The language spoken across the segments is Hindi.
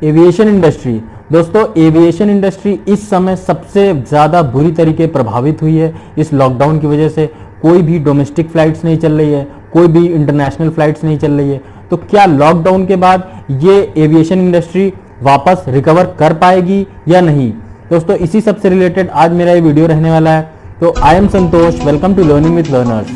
Aviation industry. दोस्तों, एविएशन इंडस्ट्री इस समय सबसे ज़्यादा बुरी तरीके प्रभावित हुई है इस लॉकडाउन की वजह से। कोई भी डोमेस्टिक फ्लाइट्स नहीं चल रही है, कोई भी इंटरनेशनल फ्लाइट्स नहीं चल रही है। तो क्या लॉकडाउन के बाद ये एविएशन इंडस्ट्री वापस रिकवर कर पाएगी या नहीं? दोस्तों, इसी सब से रिलेटेड आज मेरा ये वीडियो रहने वाला है। तो I am Santosh, welcome to learning with learners.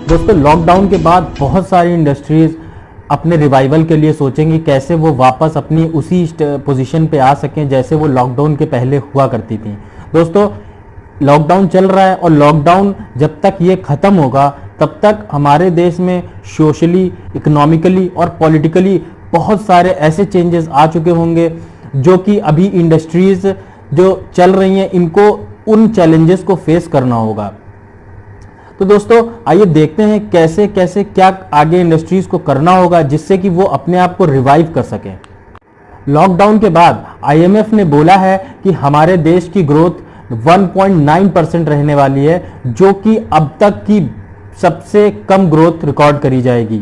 दोस्तों, लॉकडाउन के बाद बहुत सारी इंडस्ट्रीज अपने रिवाइवल के लिए सोचेंगी कैसे वो वापस अपनी उसी पोजीशन पे आ सकें जैसे वो लॉकडाउन के पहले हुआ करती थी। दोस्तों, लॉकडाउन चल रहा है और लॉकडाउन जब तक ये ख़त्म होगा तब तक हमारे देश में सोशली, इकोनॉमिकली और पॉलिटिकली बहुत सारे ऐसे चेंजेस आ चुके होंगे जो कि अभी इंडस्ट्रीज जो चल रही हैं इनको उन चैलेंजेस को फेस करना होगा। तो दोस्तों, आइए देखते हैं कैसे कैसे क्या आगे इंडस्ट्रीज को करना होगा जिससे कि वो अपने आप को रिवाइव कर सकें। लॉकडाउन के बाद आईएमएफ ने बोला है कि हमारे देश की ग्रोथ 1.9% रहने वाली है, जो कि अब तक की सबसे कम ग्रोथ रिकॉर्ड करी जाएगी।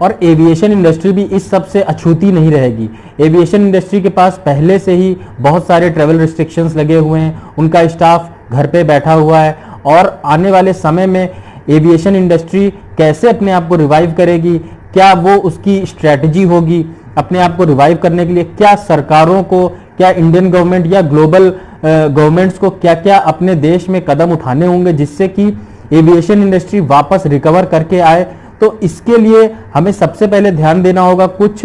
और एविएशन इंडस्ट्री भी इस सब से अछूती नहीं रहेगी। एविएशन इंडस्ट्री के पास पहले से ही बहुत सारे ट्रैवल रिस्ट्रिक्शंस लगे हुए हैं, उनका स्टाफ घर पे बैठा हुआ है और आने वाले समय में एविएशन इंडस्ट्री कैसे अपने आप को रिवाइव करेगी, क्या वो उसकी स्ट्रैटेजी होगी अपने आप को रिवाइव करने के लिए, क्या सरकारों को, क्या इंडियन गवर्नमेंट या ग्लोबल गवर्नमेंट्स को क्या क्या अपने देश में कदम उठाने होंगे जिससे कि एविएशन इंडस्ट्री वापस रिकवर करके आए। तो इसके लिए हमें सबसे पहले ध्यान देना होगा कुछ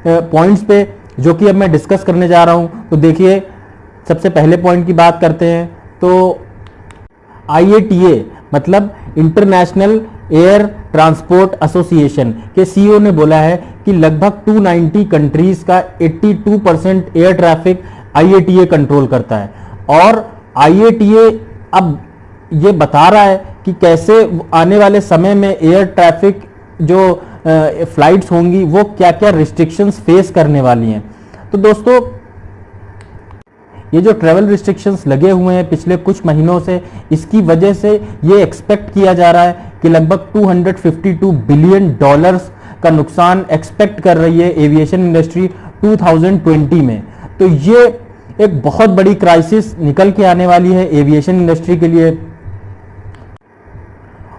पॉइंट्स पे जो कि अब मैं डिस्कस करने जा रहा हूं। तो देखिए, सबसे पहले पॉइंट की बात करते हैं तो IATA मतलब इंटरनेशनल एयर ट्रांसपोर्ट एसोसिएशन के सीईओ ने बोला है कि लगभग 290 कंट्रीज का 82% एयर ट्रैफिक IATA कंट्रोल करता है। और IATA अब ये बता रहा है कि कैसे आने वाले समय में एयर ट्रैफिक जो फ्लाइट्स होंगी वो क्या क्या रिस्ट्रिक्शंस फेस करने वाली हैं। तो दोस्तों, ये जो ट्रैवल रिस्ट्रिक्शंस लगे हुए हैं पिछले कुछ महीनों से, इसकी वजह से ये एक्सपेक्ट किया जा रहा है कि लगभग $252 बिलियन का नुकसान एक्सपेक्ट कर रही है एविएशन इंडस्ट्री 2020 में। तो ये एक बहुत बड़ी क्राइसिस निकल के आने वाली है एविएशन इंडस्ट्री के लिए।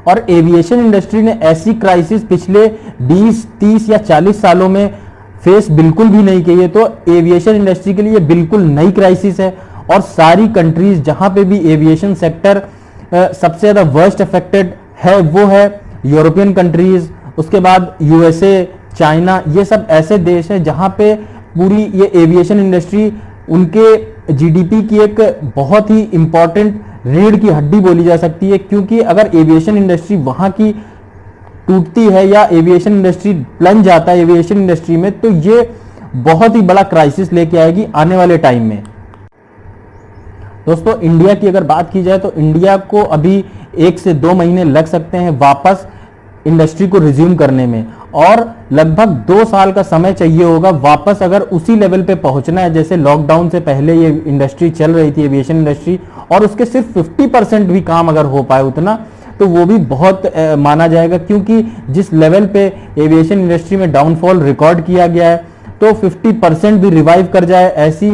और एविएशन इंडस्ट्री ने ऐसी क्राइसिस पिछले 20, 30 या 40 सालों में फेस बिल्कुल भी नहीं की है। तो एविएशन इंडस्ट्री के लिए बिल्कुल नई क्राइसिस है। और सारी कंट्रीज जहां पे भी एविएशन सेक्टर सबसे ज्यादा वर्स्ट अफेक्टेड है वो है यूरोपियन कंट्रीज, उसके बाद USA, चाइना। ये सब ऐसे देश हैं जहां पे पूरी ये एविएशन इंडस्ट्री उनके जीडीपी की एक बहुत ही इंपॉर्टेंट रीढ़ की हड्डी बोली जा सकती है। क्योंकि अगर एविएशन इंडस्ट्री वहां की टूटती है या एविएशन इंडस्ट्री प्लंज जाता है एविएशन इंडस्ट्री में, तो ये बहुत ही बड़ा क्राइसिस लेके आएगी आने वाले टाइम में। दोस्तों, इंडिया की अगर बात की जाए तो इंडिया को अभी 1 से 2 महीने लग सकते हैं वापस इंडस्ट्री को रिज्यूम करने में, और लगभग 2 साल का समय चाहिए होगा वापस अगर उसी लेवल पे पहुंचना है जैसे लॉकडाउन से पहले ये इंडस्ट्री चल रही थी एविएशन इंडस्ट्री। और उसके सिर्फ 50% भी काम अगर हो पाए उतना, तो वो भी बहुत माना जाएगा। क्योंकि जिस लेवल पे एविएशन इंडस्ट्री में डाउनफॉल रिकॉर्ड किया गया है, तो 50% भी रिवाइव कर जाए ऐसी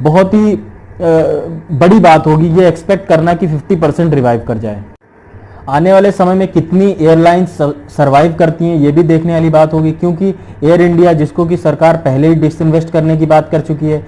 बहुत ही बड़ी बात होगी ये एक्सपेक्ट करना कि 50% रिवाइव कर जाए। आने वाले समय में कितनी एयरलाइंस सर्वाइव करती हैं ये भी देखने वाली बात होगी। क्योंकि एयर इंडिया, जिसको कि सरकार पहले ही डिसइन्वेस्ट करने की बात कर चुकी है,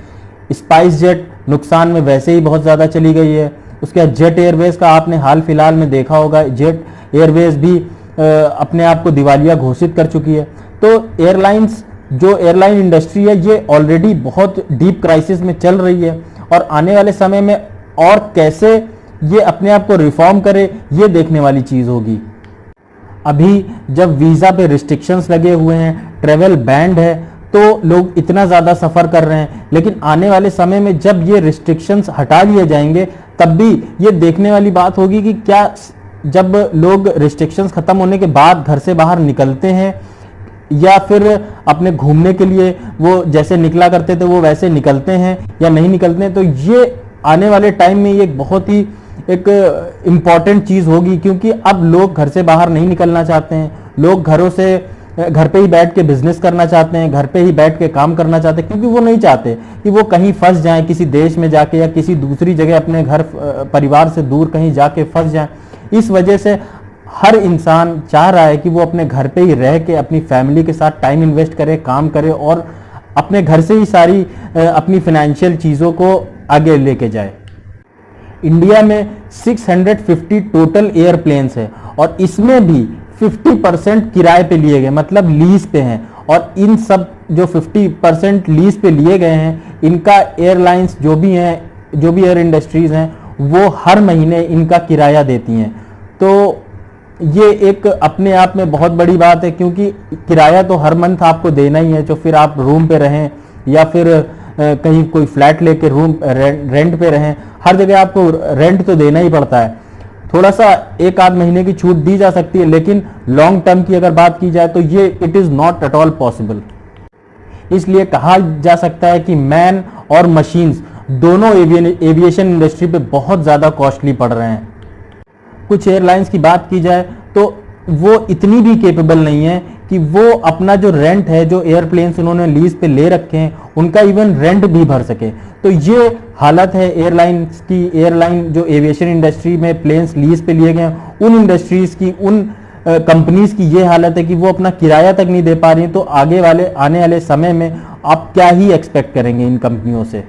स्पाइस जेट नुकसान में वैसे ही बहुत ज़्यादा चली गई है, उसके बाद जेट एयरवेज का आपने हाल फिलहाल में देखा होगा, जेट एयरवेज भी अपने आप को दिवालिया घोषित कर चुकी है। तो एयरलाइंस, जो एयरलाइन इंडस्ट्री है, ये ऑलरेडी बहुत डीप क्राइसिस में चल रही है। और आने वाले समय में और कैसे ये अपने आप को रिफॉर्म करे ये देखने वाली चीज़ होगी। अभी जब वीज़ा पे रिस्ट्रिक्शंस लगे हुए हैं, ट्रेवल बैंड है, तो लोग इतना ज़्यादा सफ़र कर रहे हैं। लेकिन आने वाले समय में जब ये रिस्ट्रिक्शंस हटा लिए जाएंगे तब भी ये देखने वाली बात होगी कि क्या जब लोग रिस्ट्रिक्शंस ख़त्म होने के बाद घर से बाहर निकलते हैं या फिर अपने घूमने के लिए वो जैसे निकला करते थे वो वैसे निकलते हैं या नहीं निकलते हैं। तो ये आने वाले टाइम में ये बहुत ही एक इम्पॉर्टेंट चीज़ होगी। क्योंकि अब लोग घर से बाहर नहीं निकलना चाहते हैं, लोग घरों से घर पे ही बैठ के बिजनेस करना चाहते हैं, घर पे ही बैठ के काम करना चाहते हैं, क्योंकि वो नहीं चाहते कि वो कहीं फंस जाएं किसी देश में जाके या किसी दूसरी जगह अपने घर परिवार से दूर कहीं जाके फंस जाएं। इस वजह से हर इंसान चाह रहा है कि वो अपने घर पे ही रह के अपनी फैमिली के साथ टाइम इन्वेस्ट करे, काम करे और अपने घर से ही सारी अपनी फाइनेंशियल चीज़ों को आगे लेके जाए। इंडिया में 650 टोटल एयरप्लेन्स है और इसमें भी 50% किराए पे लिए गए, मतलब लीज पे हैं। और इन सब जो 50% लीज पे लिए गए हैं, इनका एयरलाइंस जो भी हैं, जो भी एयर इंडस्ट्रीज हैं, वो हर महीने इनका किराया देती हैं। तो ये एक अपने आप में बहुत बड़ी बात है, क्योंकि किराया तो हर मंथ आपको देना ही है, जो फिर आप रूम पे रहें या फिर कहीं कोई फ्लैट लेके रूम रेंट पे रहें, हर जगह आपको रेंट तो देना ही पड़ता है। थोड़ा सा एक आध महीने की छूट दी जा सकती है, लेकिन लॉन्ग टर्म की अगर बात की जाए तो ये it is not at all possible. इसलिए कहा जा सकता है कि मैन और मशीन्स दोनों एविएशन इंडस्ट्री पे बहुत ज़्यादा कॉस्टली पड़ रहे हैं। कुछ एयरलाइंस की बात की जाए तो वो इतनी भी कैपेबल नहीं है कि वो अपना जो रेंट है, जो एयरप्लेन्स उन्होंने लीज पे ले रखे हैं, उनका इवन रेंट भी भर सके। तो ये हालत है एयरलाइंस की। एयरलाइन जो एविएशन इंडस्ट्री में प्लेन्स लीज पे लिए गए हैं, उन इंडस्ट्रीज की, उन कंपनीज की ये हालत है कि वो अपना किराया तक नहीं दे पा रही। तो आने वाले समय में आप क्या ही एक्सपेक्ट करेंगे इन कंपनियों से।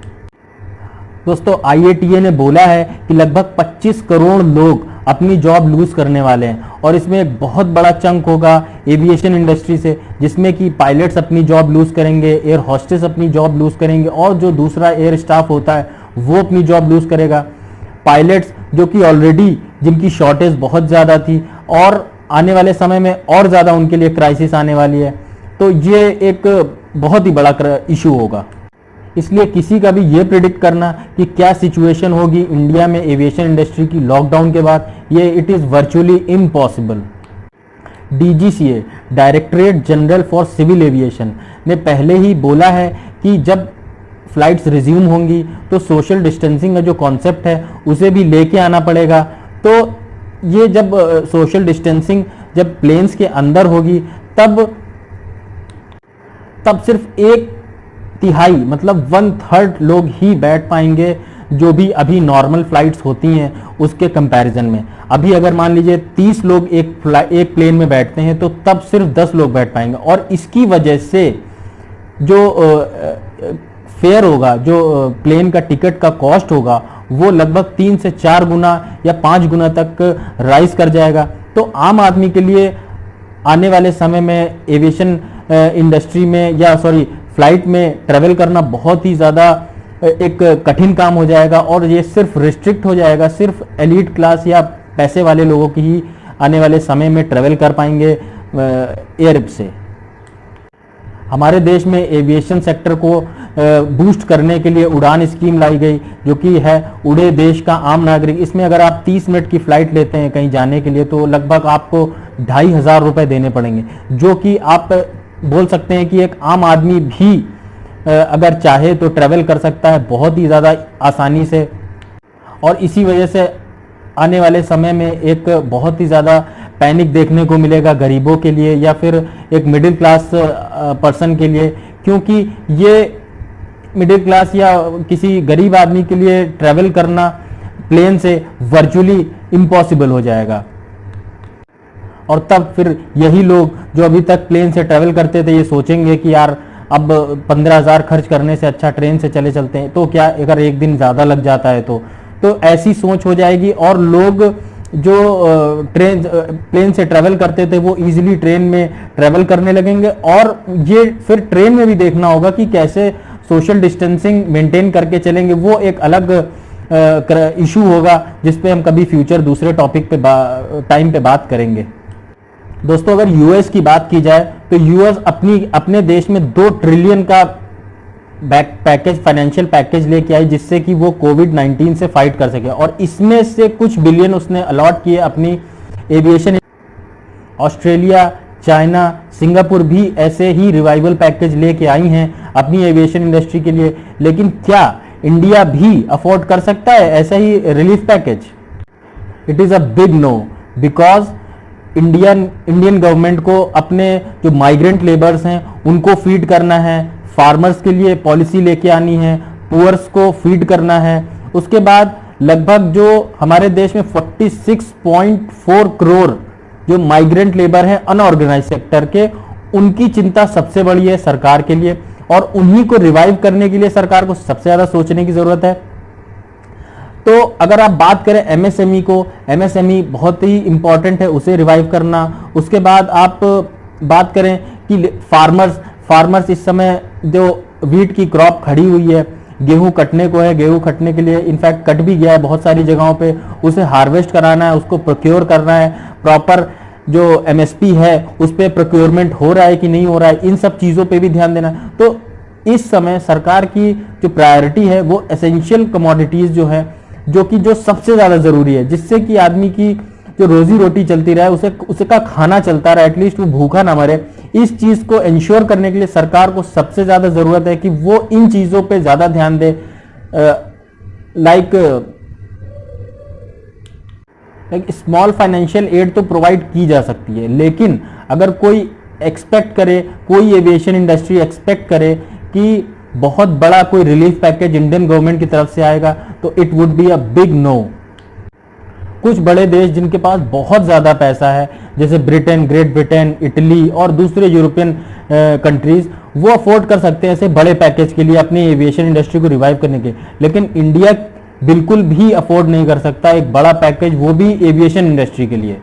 दोस्तों, IATA ने बोला है कि लगभग 25 करोड़ लोग अपनी जॉब लूज करने वाले हैं और इसमें एक बहुत बड़ा चंक होगा एविएशन इंडस्ट्री से, जिसमें कि पायलट्स अपनी जॉब लूज करेंगे, एयर होस्टेस अपनी जॉब लूज करेंगे और जो दूसरा एयर स्टाफ होता है वो अपनी जॉब लूज करेगा। पायलट्स जो कि ऑलरेडी जिनकी शॉर्टेज बहुत ज़्यादा थी और आने वाले समय में और ज़्यादा उनके लिए क्राइसिस आने वाली है, तो ये एक बहुत ही बड़ा इशू होगा। इसलिए किसी का भी ये प्रिडिक्ट करना कि क्या सिचुएशन होगी इंडिया में एविएशन इंडस्ट्री की लॉकडाउन के बाद, ये it is virtually impossible. DGCA, directorate general for civil aviation, ने पहले ही बोला है कि जब फ्लाइट्स रिज्यूम होंगी तो सोशल डिस्टेंसिंग का जो कॉन्सेप्ट है उसे भी लेके आना पड़ेगा। तो ये जब सोशल डिस्टेंसिंग जब प्लेन्स के अंदर होगी तब सिर्फ 1/3 मतलब 1/3 लोग ही बैठ पाएंगे, जो भी अभी नॉर्मल फ्लाइट्स होती हैं उसके कंपैरिजन में। अभी अगर मान लीजिए 30 लोग एक प्लेन में बैठते हैं तो तब सिर्फ 10 लोग बैठ पाएंगे और इसकी वजह से जो फेयर होगा, जो प्लेन का टिकट का कॉस्ट होगा, वो लगभग 3 से 4 गुना या 5 गुना तक राइज कर जाएगा। तो आम आदमी के लिए आने वाले समय में एविएशन इंडस्ट्री में फ्लाइट में ट्रेवल करना बहुत ही ज़्यादा एक कठिन काम हो जाएगा और ये सिर्फ रिस्ट्रिक्ट हो जाएगा, सिर्फ एलीट क्लास या पैसे वाले लोगों की ही आने वाले समय में ट्रेवल कर पाएंगे एयर से। हमारे देश में एविएशन सेक्टर को बूस्ट करने के लिए उड़ान स्कीम लाई गई, जो कि है उड़े देश का आम नागरिक। इसमें अगर आप 30 मिनट की फ्लाइट लेते हैं कहीं जाने के लिए तो लगभग आपको 2,500 रुपये देने पड़ेंगे, जो कि आप बोल सकते हैं कि एक आम आदमी भी अगर चाहे तो ट्रैवल कर सकता है बहुत ही ज़्यादा आसानी से। और इसी वजह से आने वाले समय में एक बहुत ही ज़्यादा पैनिक देखने को मिलेगा गरीबों के लिए या फिर एक मिडिल क्लास पर्सन के लिए, क्योंकि ये मिडिल क्लास या किसी गरीब आदमी के लिए ट्रैवल करना प्लेन से वर्चुअली इम्पॉसिबल हो जाएगा। और तब फिर यही लोग जो अभी तक प्लेन से ट्रैवल करते थे ये सोचेंगे कि यार अब 15,000 खर्च करने से अच्छा ट्रेन से चले चलते हैं, तो क्या अगर एक दिन ज़्यादा लग जाता है तो ऐसी सोच हो जाएगी और लोग जो प्लेन से ट्रैवल करते थे वो इजीली ट्रेन में ट्रैवल करने लगेंगे। और ये फिर ट्रेन में भी देखना होगा कि कैसे सोशल डिस्टेंसिंग मेंटेन करके चलेंगे, वो एक अलग इशू होगा जिस पे हम कभी फ्यूचर दूसरे टॉपिक पे टाइम पे बात करेंगे। दोस्तों, अगर यूएस की बात की जाए तो यूएस अपने देश में 2 ट्रिलियन का फाइनेंशियल पैकेज लेके आई, जिससे कि वो कोविड-19 से फाइट कर सके और इसमें से कुछ बिलियन उसने अलॉट किए अपनी एविएशन। ऑस्ट्रेलिया, चाइना, सिंगापुर भी ऐसे ही रिवाइवल पैकेज लेके आई हैं अपनी एविएशन इंडस्ट्री के लिए, लेकिन क्या इंडिया भी अफोर्ड कर सकता है ऐसा ही relief package? It is a big no, because Indian government को अपने जो माइग्रेंट लेबर्स हैं उनको फीड करना है, फार्मर्स के लिए पॉलिसी लेके आनी है, पुअर्स को फीड करना है। उसके बाद लगभग जो हमारे देश में 46.4 करोड़ जो माइग्रेंट लेबर हैं अनऑर्गेनाइज सेक्टर के, उनकी चिंता सबसे बड़ी है सरकार के लिए, और उन्हीं को रिवाइव करने के लिए सरकार को सबसे ज्यादा सोचने की जरूरत है। तो अगर आप बात करें एमएसएमई को, एमएसएमई बहुत ही इंपॉर्टेंट है, उसे रिवाइव करना। उसके बाद आप बात करें कि फार्मर्स इस समय जो वीट की क्रॉप खड़ी हुई है, गेहूं कटने को है, गेहूं कटने के लिए इनफैक्ट कट भी गया है बहुत सारी जगहों पे, उसे हार्वेस्ट कराना है, उसको प्रोक्योर करना है, प्रॉपर जो एमएसपी है उस पर प्रोक्योरमेंट हो रहा है कि नहीं हो रहा है, इन सब चीज़ों पे भी ध्यान देना है। तो इस समय सरकार की जो प्रायोरिटी है वो एसेंशियल कमोडिटीज जो है, जो सबसे ज़्यादा ज़रूरी है, जिससे कि आदमी की जो रोजी रोटी चलती रहे, उसका खाना चलता रहे, एटलीस्ट वो भूखा ना मरे, इस चीज़ को इंश्योर करने के लिए सरकार को सबसे ज़्यादा ज़रूरत है कि वो इन चीज़ों पे ज़्यादा ध्यान दे। लाइक स्मॉल फाइनेंशियल एड तो प्रोवाइड की जा सकती है, लेकिन अगर कोई एक्सपेक्ट करे, कोई एविएशन इंडस्ट्री एक्सपेक्ट करे कि बहुत बड़ा कोई रिलीफ पैकेज इंडियन गवर्नमेंट की तरफ से आएगा, तो it would be a big no. कुछ बड़े देश जिनके पास बहुत ज़्यादा पैसा है, जैसे ब्रिटेन, ग्रेट ब्रिटेन, इटली और दूसरे यूरोपियन कंट्रीज, वो अफोर्ड कर सकते हैं ऐसे बड़े पैकेज के लिए अपनी एविएशन इंडस्ट्री को रिवाइव करने के, लेकिन इंडिया बिल्कुल भी अफोर्ड नहीं कर सकता एक बड़ा पैकेज, वो भी एविएशन इंडस्ट्री के लिए।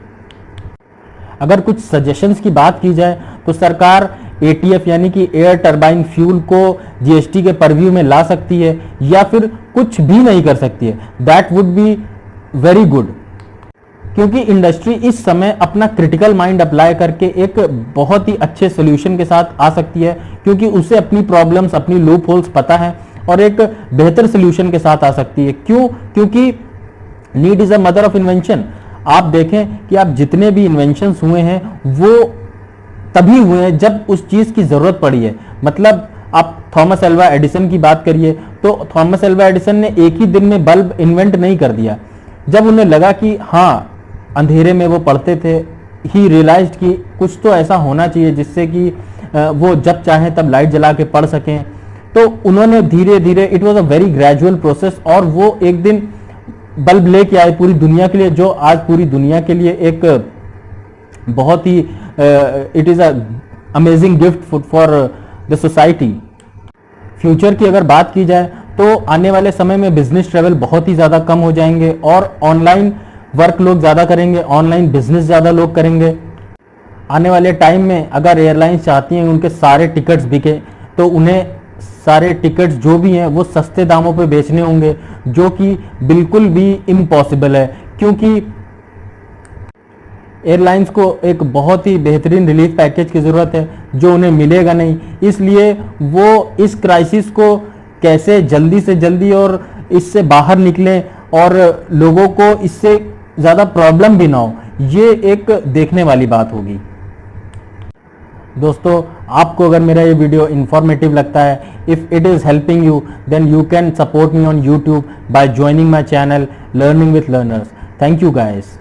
अगर कुछ सजेशंस की बात की जाए तो सरकार एटीएफ यानी कि एयर टरबाइन फ्यूल को जीएसटी के परव्यू में ला सकती है, या फिर कुछ भी नहीं कर सकती है। That would be very good, क्योंकि इंडस्ट्री इस समय अपना क्रिटिकल माइंड अप्लाई करके एक बहुत ही अच्छे सोल्यूशन के साथ आ सकती है, क्योंकि उसे अपनी प्रॉब्लम्स, अपनी लूप होल्स पता है और एक बेहतर सोल्यूशन के साथ आ सकती है। क्यों? क्योंकि need is a mother of invention. आप देखें कि आप जितने भी इन्वेंशंस हुए हैं वो तभी हुए हैं जब उस चीज की जरूरत पड़ी है। मतलब आप थॉमस एल्वा एडिसन की बात करिए, तो थॉमस एल्वा एडिसन ने एक ही दिन में बल्ब इन्वेंट नहीं कर दिया। जब उन्हें लगा कि हाँ, अंधेरे में वो पढ़ते थे, ही रियलाइज्ड कि कुछ तो ऐसा होना चाहिए जिससे कि वो जब चाहें तब लाइट जला के पढ़ सकें, तो उन्होंने धीरे धीरे, it was a very gradual process, और वो एक दिन बल्ब लेके आए पूरी दुनिया के लिए, जो आज पूरी दुनिया के लिए एक बहुत ही it is a amazing gift for the society. Future की अगर बात की जाए तो आने वाले समय में बिजनेस ट्रेवल बहुत ही ज़्यादा कम हो जाएंगे और ऑनलाइन वर्क लोग ज़्यादा करेंगे, ऑनलाइन बिजनेस ज़्यादा लोग करेंगे। आने वाले टाइम में अगर एयरलाइंस चाहती हैं उनके सारे टिकट्स बिके, तो उन्हें सारे टिकट्स जो भी हैं वो सस्ते दामों पे बेचने होंगे, जो कि बिल्कुल भी इम्पॉसिबल है, क्योंकि एयरलाइंस को एक बहुत ही बेहतरीन रिलीफ पैकेज की ज़रूरत है जो उन्हें मिलेगा नहीं। इसलिए वो इस क्राइसिस को कैसे जल्दी से जल्दी और इससे बाहर निकलें और लोगों को इससे ज़्यादा प्रॉब्लम भी ना हो, ये एक देखने वाली बात होगी। दोस्तों, आपको अगर मेरा ये वीडियो इंफॉर्मेटिव लगता है, if it is helping you, then you can support me on YouTube by joining my channel learning with learners. Thank you guys.